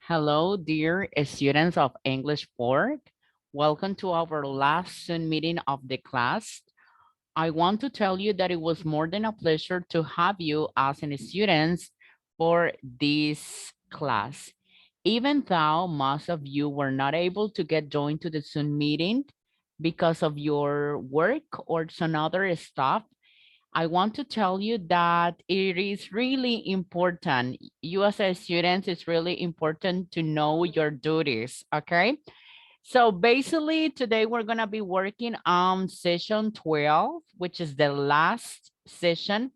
Hello, dear students of English 4. Welcome to our last Zoom meeting of the class. I want to tell you that it was more than a pleasure to have you as an students for this class. Even though most of you were not able to get joined to the Zoom meeting because of your work or some other stuff, I want to tell you that it is really important. You as a student, it's really important to know your duties, okay? So basically today we're gonna be working on session 12, which is the last session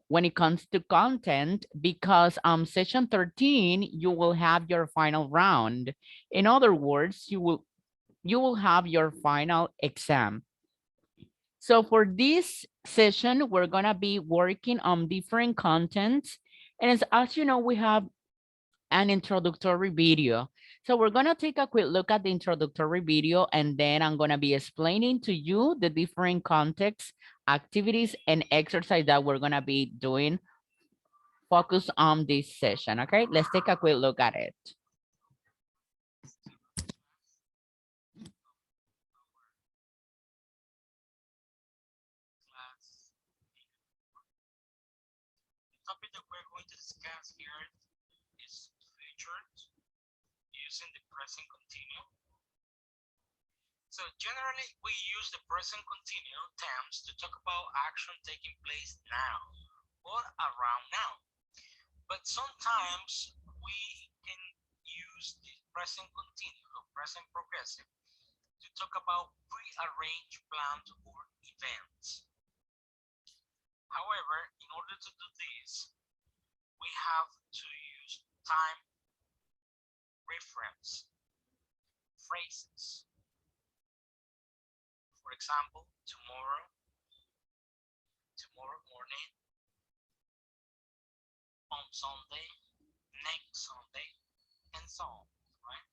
when it comes to content, because session 13, you will have your final round. In other words, you will have your final exam. So for this session, we're gonna be working on different contents. And as you know, we have an introductory video. So we're gonna take a quick look at the introductory video, and then I'm gonna be explaining to you the different contexts, activities, and exercise that we're gonna be doing focus on this session, okay? Let's take a quick look at it. The topic that we're going to discuss here is features using the present continuous. So generally, we use the present continuous tense to talk about action taking place now or around now. But sometimes we can use the present continuous or present progressive to talk about pre-arranged plans or events. However, in order to do this, we have to use time reference phrases. For example, tomorrow morning, on Sunday, next Sunday, and so on, right?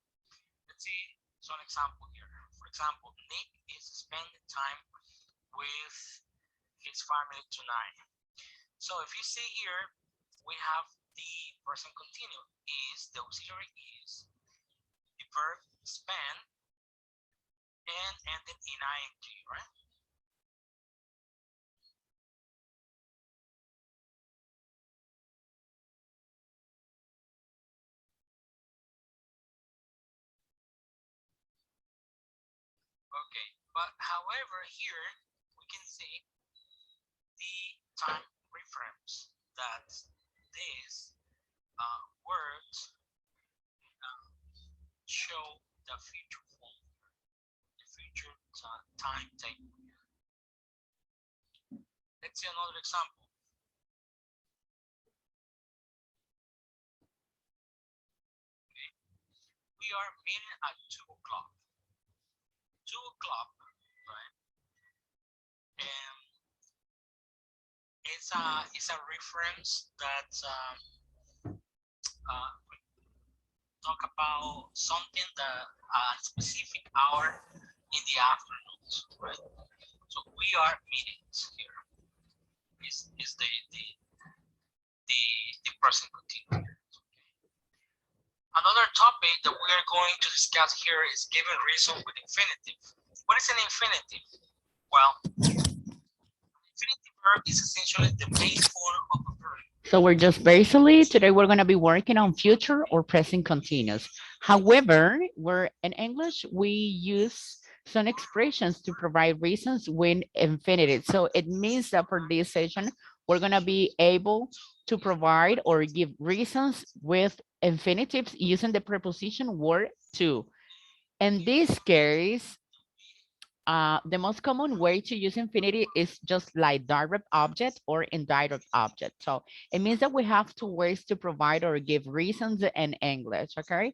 Let's see some example here. For example, Nick is spending time with his family tonight. So if you see here, we have the present continuous is, the auxiliary is, the verb spend, and ended in ing, right? Okay, but however here we can see the time reference that these words show the future form, the future timetable. Let's see another example. Okay. We are meeting at 2 o'clock. 2 o'clock, right? And it's a reference that talk about something that a specific hour in the afternoon, right? So we are meetings here. Is the present continuous. Another topic that we are going to discuss here is given reason with infinitive. What is an infinitive? Well, infinitive verb is essentially the base form of a verb. So we're just basically, today we're gonna be working on future or present continuous. However, we're in English, we use some expressions to provide reasons with infinitive. So it means that for this session, we're gonna be able to provide or give reasons with infinitives using the preposition were to. In this case, the most common way to use infinity is just like direct object or indirect object. So it means that we have two ways to provide or give reasons in English, okay?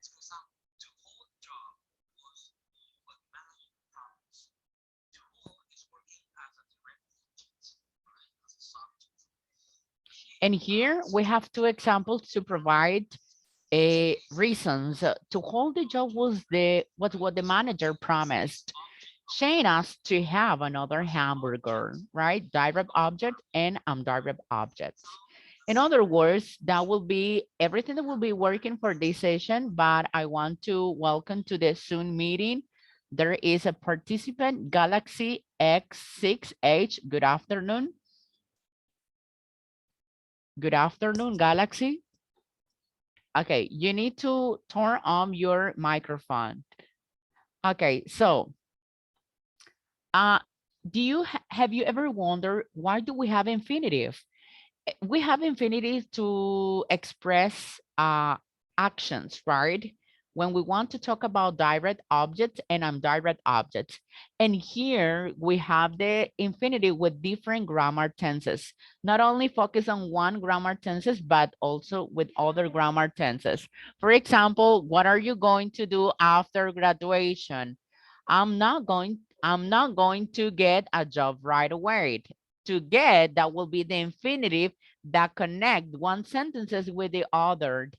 To hold job was what manager promised. To hold is working as a direct object, right? As a subject. And here we have two examples to provide reasons. To hold the job was what the manager promised. Shane asked to have another hamburger, right? Direct object and indirect objects. In other words, that will be everything that will be working for this session, but I want to welcome to the Zoom meeting. There is a participant, Galaxy X6H. Good afternoon. Good afternoon, Galaxy. Okay, you need to turn on your microphone. Okay, so uh, have you ever wondered why do we have infinitive? We have infinity to express actions, right? When we want to talk about direct objects and indirect objects. And here we have the infinity with different grammar tenses. Not only focus on one grammar tenses, but also with other grammar tenses. For example, what are you going to do after graduation? I'm not going to get a job right away. To get, that will be the infinitive that connect one sentences with the other.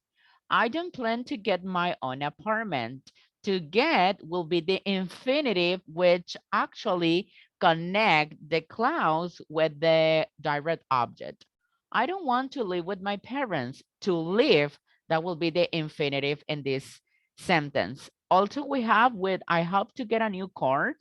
I don't plan to get my own apartment. To get will be the infinitive, which actually connect the clause with the direct object. I don't want to live with my parents. To live, that will be the infinitive in this sentence. Also, we have with I hope to get a new car.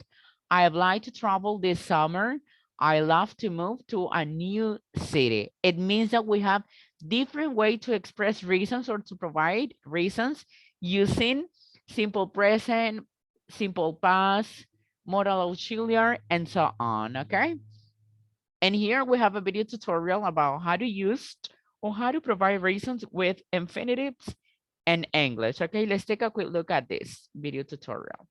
I would like to travel this summer. I love to move to a new city. It means that we have different way to express reasons or to provide reasons using simple present, simple past, modal auxiliary, and so on, okay? And here we have a video tutorial about how to use or how to provide reasons with infinitives and English, okay? Let's take a quick look at this video tutorial.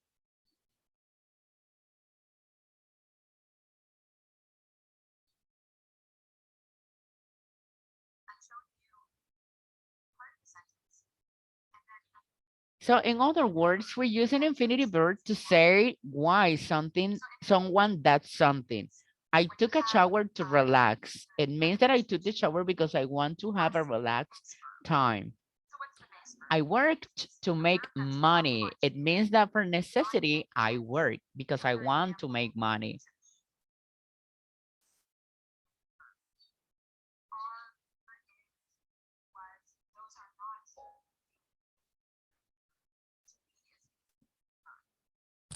So in other words, we use an infinitive verb to say why someone does something. I took a shower to relax. It means that I took the shower because I want to have a relaxed time. I worked to make money. It means that for necessity, I work because I want to make money.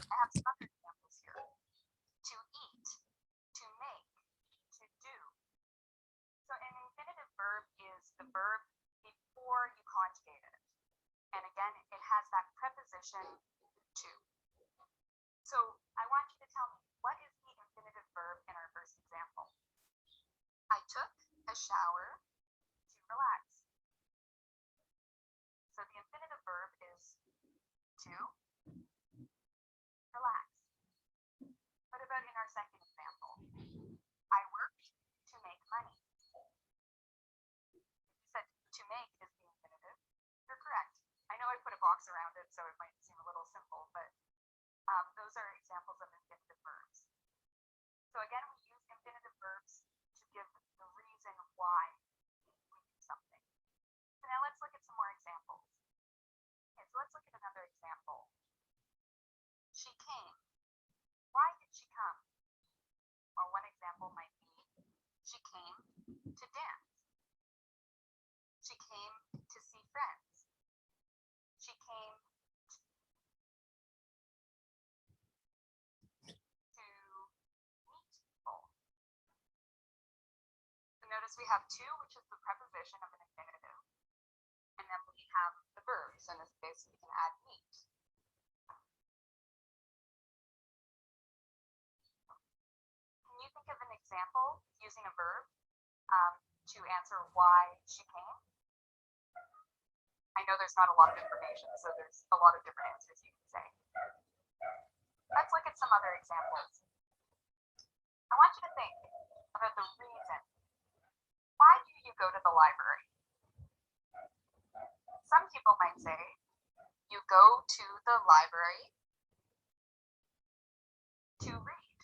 I have some other examples here. To eat, to make, to do. So an infinitive verb is the verb before you conjugate it. And again, it has that preposition to. So I want you to tell me, what is the infinitive verb in our first example? I took a shower to relax. So the infinitive verb is to relax. What about in our second example? I worked to make money. You said to make is the infinitive. You're correct. I know I put a box around it, so it might seem a little simple, but those are examples of infinitive verbs. So again, we use infinitive verbs to give the reason why we do something. So now let's look at some more examples. Okay, so let's look at another example. She came. Why did she come? Well, one example might be, she came to dance. She came to see friends. She came to meet people. So notice we have to, which is the preposition of an infinitive. And then we have the verbs. In this case, we can add meet. Can you think of an example using a verb to answer why she came? I know there's not a lot of information, so there's a lot of different answers you can say. Let's look at some other examples. I want you to think about the reason. Why do you go to the library? Some people might say, you go to the library to read.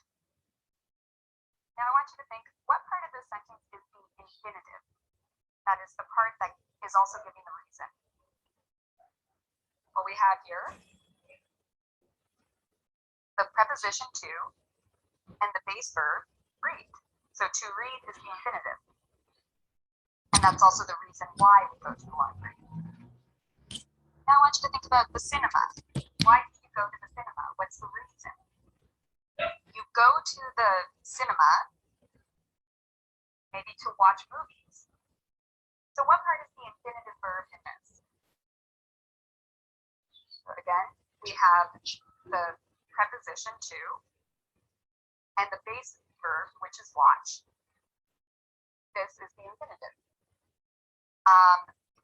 Now I want you to think, what part of this sentence is the infinitive? That is the part that is also giving the reason. Well, we have here the preposition to and the base verb read. So to read is the infinitive. And that's also the reason why we go to the library. Now I want you to think about the cinema. Why do you go to the cinema? What's the reason? You go to the cinema maybe to watch movies. So what part is the infinitive verb in this? So again, we have the preposition to and the base verb, which is watch. This is the infinitive.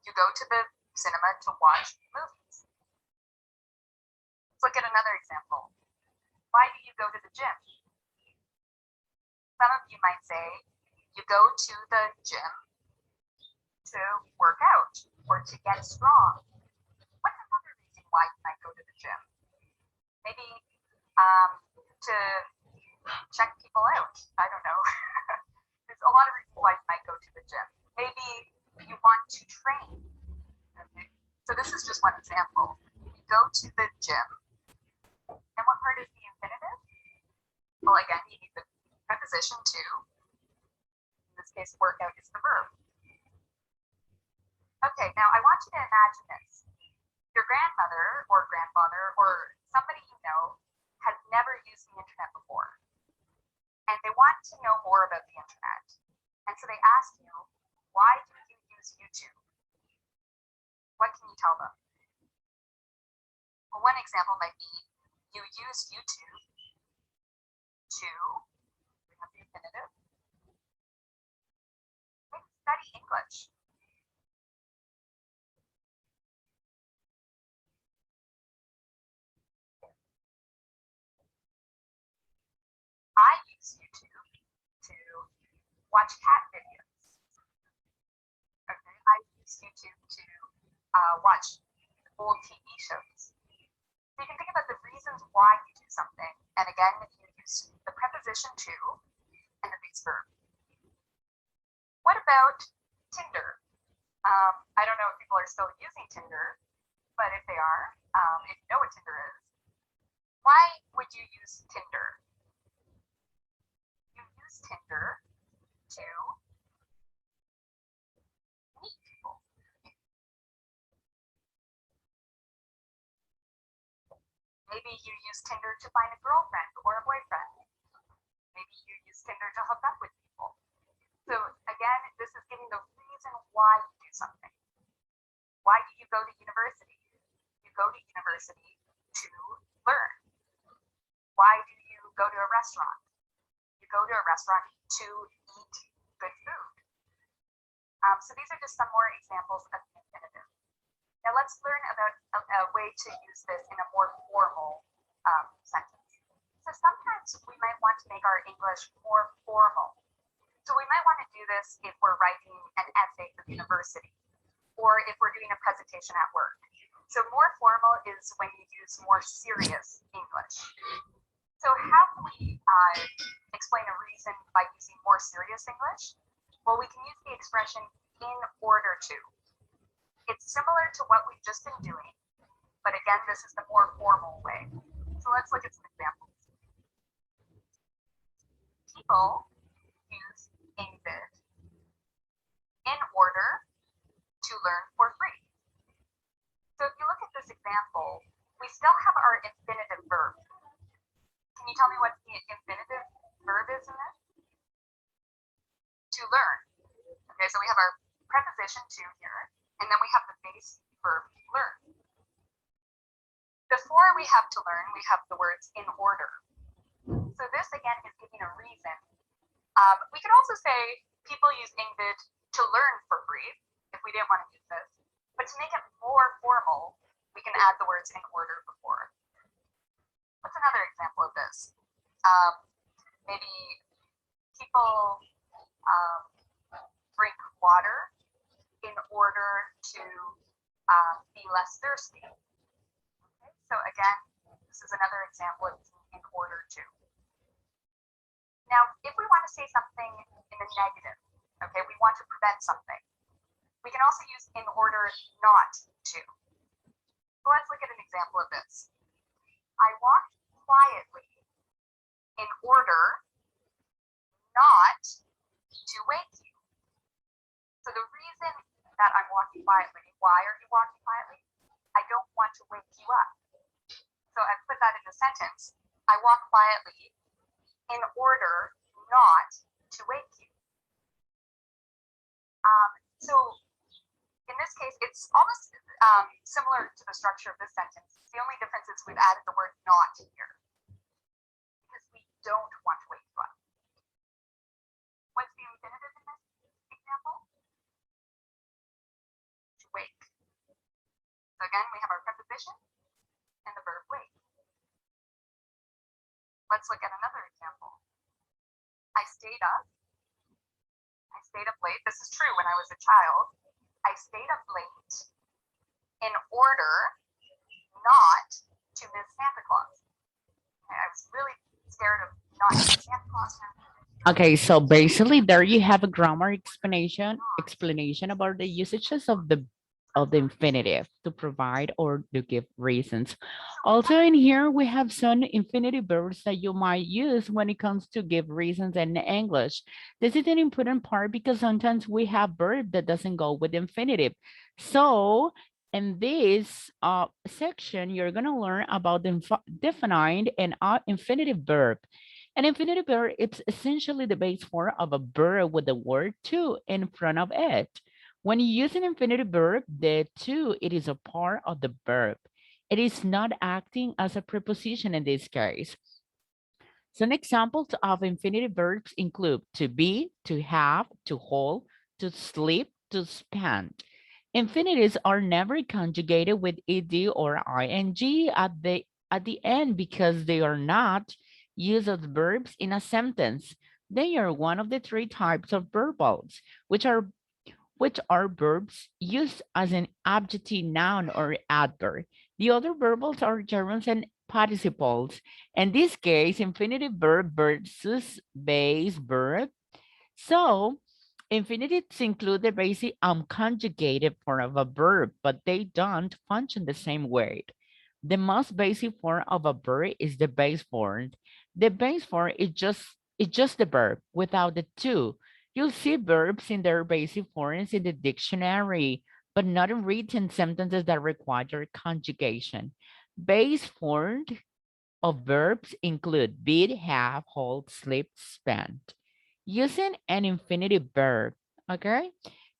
You go to the cinema to watch movies. Let's look at another example. Why do you go to the gym? Some of you might say you go to the gym to work out or to get strong. What's another reason why you might go to the gym? Maybe to check people out. I don't know. There's a lot of reasons why you might go to the gym. Maybe you want to train. Okay. So this is just one example. You go to the gym. And what part is the infinitive? Well, again, you need the preposition to. In this case, workout is the verb. Okay, now I want you to imagine this. Your grandmother or grandfather or somebody you know has never used the internet before. And they want to know more about the internet. And so they ask you, why do you use YouTube? What can you tell them? Well, one example might be, you use YouTube to, we have the infinitive, study English. I use YouTube to watch cat videos. Okay, I use YouTube to watch old TV shows. So you can think about the reasons why you do something. And again, you use the preposition to and the base verb. What about Tinder? I don't know if people are still using Tinder, but if they are, if you know what Tinder is, why would you use Tinder? You use Tinder to meet people. Maybe you use Tinder to find a girlfriend or a boyfriend. Maybe you use Tinder to hook up with people. So again, this is giving the reason why you do something. Why do you go to university? You go to university to learn. Why do you go to a restaurant? You go to a restaurant to eat good food. So these are just some more examples of the infinitive. Now let's learn about a way to use this in a more formal sentence. So sometimes we might want to make our English more formal. So we might want to do this if we're writing an essay for the university or if we're doing a presentation at work. So more formal is when you use more serious English. So how can we explain a reason by using more serious English? Well, we can use the expression in order to. It's similar to what we've just been doing, but again, this is the more formal way. So let's look at some examples. People use invid in order to learn for free. So if you look at this example, we still have our infinitive verb. Can you tell me what the infinitive verb is in this? To learn. Okay, so we have our preposition to here, and then we have the base verb learn. Before we have to learn, we have the words in order. So this again is giving a reason. We could also say people use invid to learn for free if we didn't want to use this. But to make it more formal, we can add the words in order before. What's another example of this? Maybe people drink water in order to be less thirsty. Okay, so again, this is another example of in order to. Now, if we want to say something in the negative, okay, we want to prevent something, we can also use in order not to. So let's look at an example of this. I walked quietly in order not to wake you. So the reason walking quietly. Why are you walking quietly? I don't want to wake you up. So I put that in the sentence. I walk quietly in order not to wake you. So in this case, it's almost similar to the structure of this sentence. The only difference is we've added the word not here because we don't want to wake you up. What's the infinitive in this example? To wake. So again, we have our preposition and the verb wake. Let's look at another example. I stayed up. I stayed up late. This is true when I was a child. I stayed up late in order not to miss Santa Claus. I was really scared of not missing Santa Claus. Okay, so basically there you have a grammar explanation about the usages of the infinitive to provide or to give reasons. Also in here we have some infinitive verbs that you might use when it comes to give reasons in English. This is an important part because sometimes we have verb that doesn't go with infinitive. So in this section, you're gonna learn about the defined and infinitive verb. An infinitive verb is essentially the base form of a verb with the word to in front of it. When you use an infinitive verb, the to, it is a part of the verb. It is not acting as a preposition in this case. Some examples of infinitive verbs include to be, to have, to hold, to sleep, to spend. Infinitives are never conjugated with ed or ing at the end because they are not used as verbs in a sentence. They are one of the three types of verbals, which are verbs used as an adjective, noun, or adverb. The other verbals are gerunds and participles. In this case, infinitive verb versus base verb. So infinitives include the basic unconjugated form of a verb, but they don't function the same way. The most basic form of a verb is the base form. The base form is just the verb without the to. You'll see verbs in their basic forms in the dictionary, but not in written sentences that require conjugation. Base form of verbs include be, have, hold, sleep, spend. Using an infinitive verb, okay?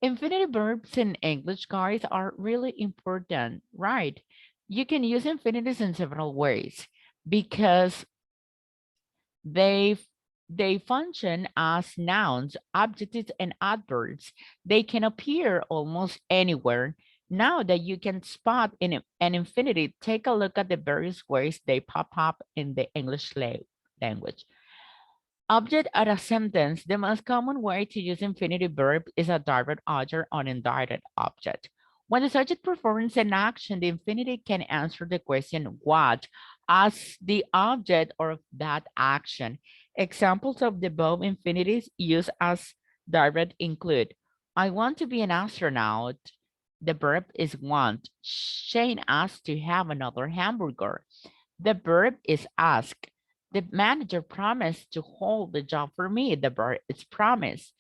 Infinitive verbs in English, guys, are really important, right? You can use infinitives in several ways because they they function as nouns, adjectives, and adverbs. They can appear almost anywhere. Now that you can spot in an infinitive, take a look at the various ways they pop up in the English language. Object at a sentence, the most common way to use infinitive verb is a direct object or indirect object. When the subject performs an action, the infinitive can answer the question what as the object of that action. Examples of the above infinitives used as direct include, I want to be an astronaut. The verb is want. Shane asked to have another hamburger. The verb is ask. The manager promised to hold the job for me. The verb is promise.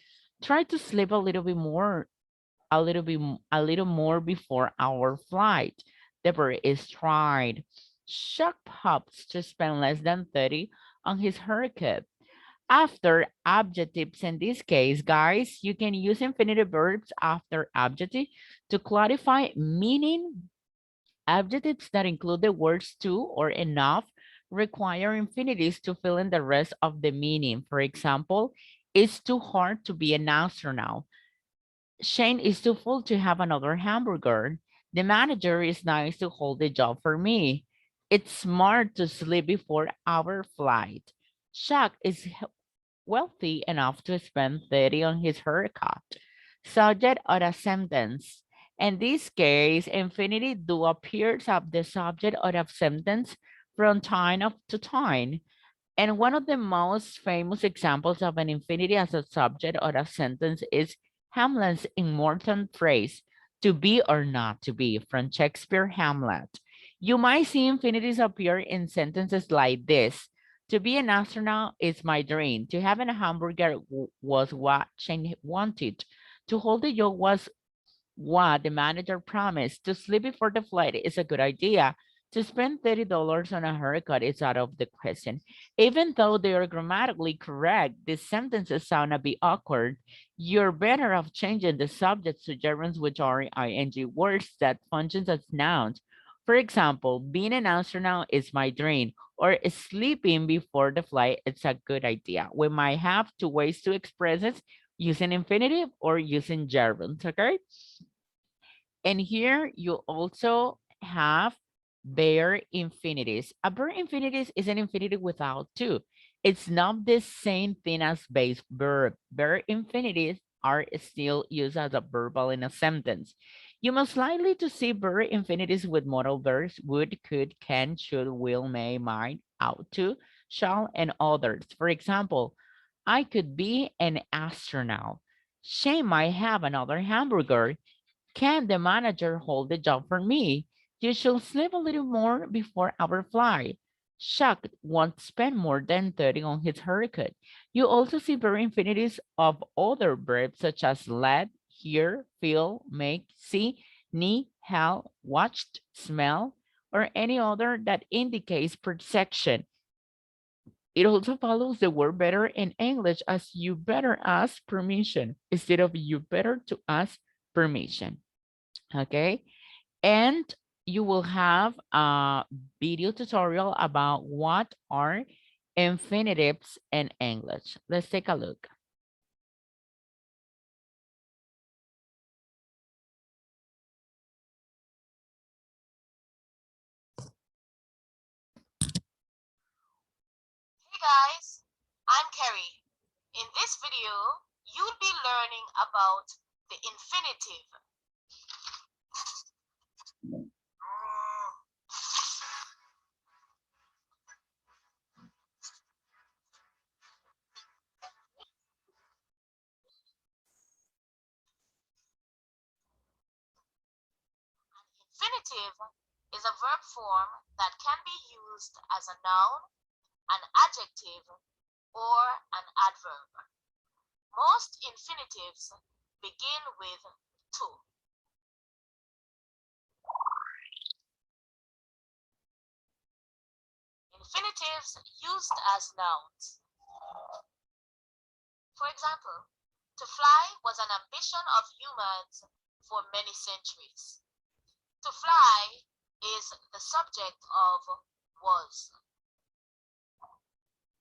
Try to sleep a little bit more, a little more before our flight. The verb is tried. Chuck hopes to spend less than 30 on his haircut. After adjectives in this case, guys, you can use infinitive verbs after adjective to clarify meaning. Adjectives that include the words to or enough require infinitives to fill in the rest of the meaning. For example, it's too hard to be an astronaut. Shane is too full to have another hamburger. The manager is nice to hold the job for me. It's smart to sleep before our flight. Shaq is wealthy enough to spend 30 on his haircut. Subject of a sentence. In this case, infinitive do appears of the subject of a sentence from time to time. And one of the most famous examples of an infinitive as a subject of a sentence is Hamlet's immortal phrase, to be or not to be, from Shakespeare Hamlet. You might see infinitives appear in sentences like this. To be an astronaut is my dream. To have a hamburger was what Shane wanted. To hold the job what the manager promised. To sleep before the flight is a good idea. To spend $30 on a haircut is out of the question. Even though they are grammatically correct, these sentences sound a bit awkward. You're better off changing the subjects to gerunds, which are ing words that functions as nouns. For example, being an astronaut is my dream, or sleeping before the flight is a good idea. We might have two ways to express it, using infinitive or using gerunds, okay? And here you also have bare infinitives. A bare infinitive is an infinitive without two. It's not the same thing as base verb. Bare infinitives are still used as a verbal in a sentence. You most likely to see bare infinitives with modal verbs would, could, can, should, will, may, might, ought to, shall, and others. For example, I could be an astronaut. She might have another hamburger. Can the manager hold the job for me? You should sleep a little more before our flight. Chuck won't spend more than 30 on his haircut. You also see very infinitives of other verbs such as let, hear, feel, make, see, need, have, watched, smell, or any other that indicates perception. It also follows the word better in English as you better ask permission instead of you better to ask permission. Okay, and you will have a video tutorial about what are infinitives in English. Let's take a look. Hey guys, I'm Carrie. In this video, you'll be learning about the infinitive. Infinitive is a verb form that can be used as a noun, an adjective, or an adverb. Most infinitives begin with to. Infinitives used as nouns. For example, to fly was an ambition of humans for many centuries. To fly is the subject of was.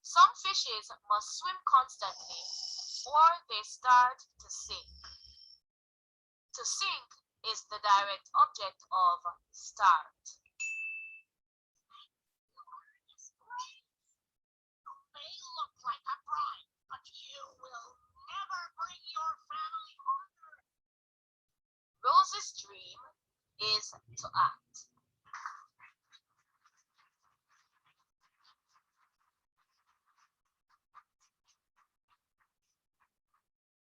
Some fishes must swim constantly or they start to sink. To sink is the direct object of start. May look like a bride, but you will never bring your family honor. Rose's dream is to act.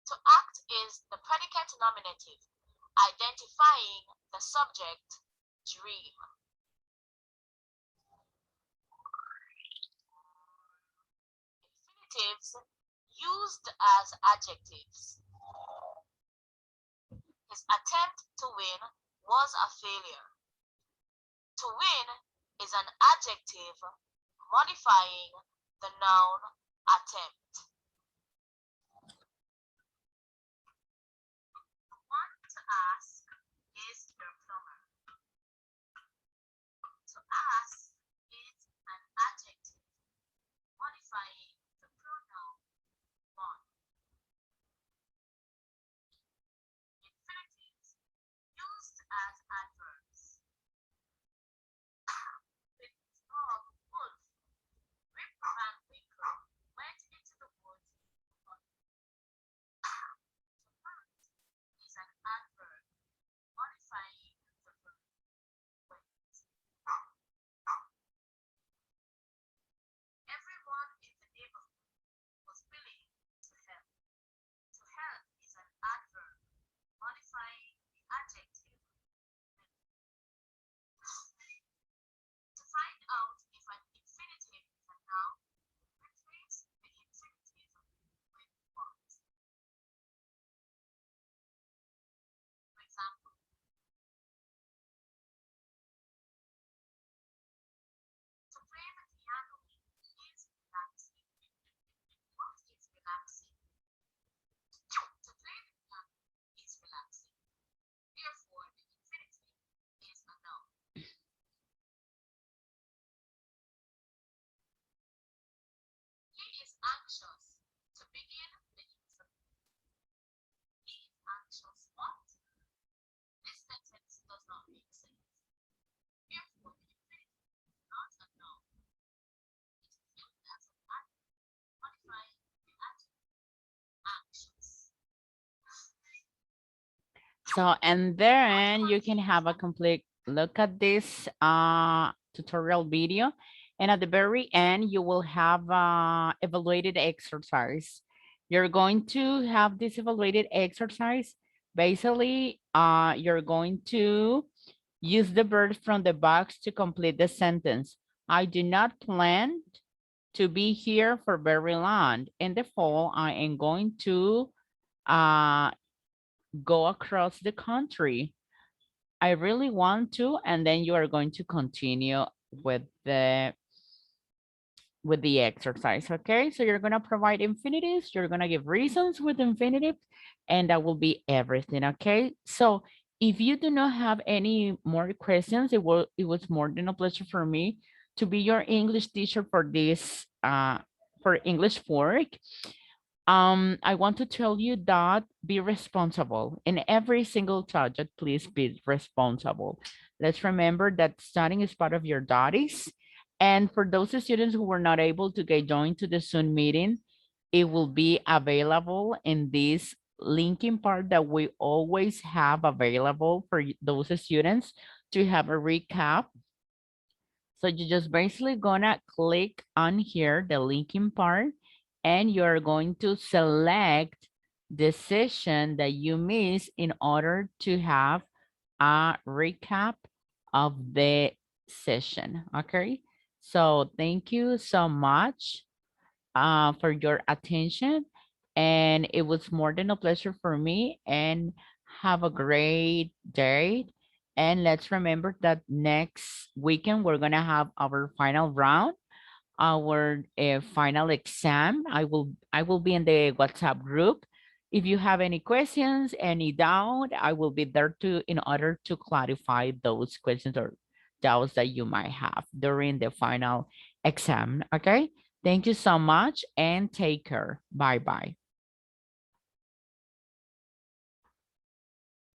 To act is the predicate nominative, identifying the subject, dream. Infinitives used as adjectives. His attempt to win was a failure. To win is an adjective modifying the noun attempt. The one to ask is your plumber. To ask is an adjective modifying the pronoun one. Infinitives used as adverbs. With his dog Wolf, Rip Van Winkle went into the woods. To hunt is an adverb modifying the verb went. anxious. To begin the use of he is anxious what? This sentence does not make sense. Therefore, the infinitive is not a noun. It is used as an adverb, modifying the adjective anxious. So, and then you can have a complete look at this tutorial video. And at the very end, you will have evaluated exercise. You're going to have this evaluated exercise. Basically, you're going to use the verb from the box to complete the sentence. I do not plan to be here for very long. In the fall, I am going to uh, go across the country. I really want to, and then you are going to continue with the exercise, okay? So you're gonna provide infinitives, you're gonna give reasons with infinitives, and that will be everything, okay? So if you do not have any more questions, it was more than a pleasure for me to be your English teacher for this for English work. I want to tell you that be responsible in every single subject. Please be responsible. Let's remember that studying is part of your studies. And for those students who were not able to get joined to the Zoom meeting, it will be available in this linking part that we always have available for those students to have a recap. So you're just basically gonna click on here, the linking part, and you're going to select the session that you missed in order to have a recap of the session, okay? So thank you so much for your attention. And it was more than a pleasure for me. And have a great day. And let's remember that next weekend, we're going to have our final round, our final exam. I will be in the WhatsApp group. If you have any questions, any doubt, I will be there to in order to clarify those questions or doubts that you might have during the final exam. Okay. Thank you so much and take care. Bye bye.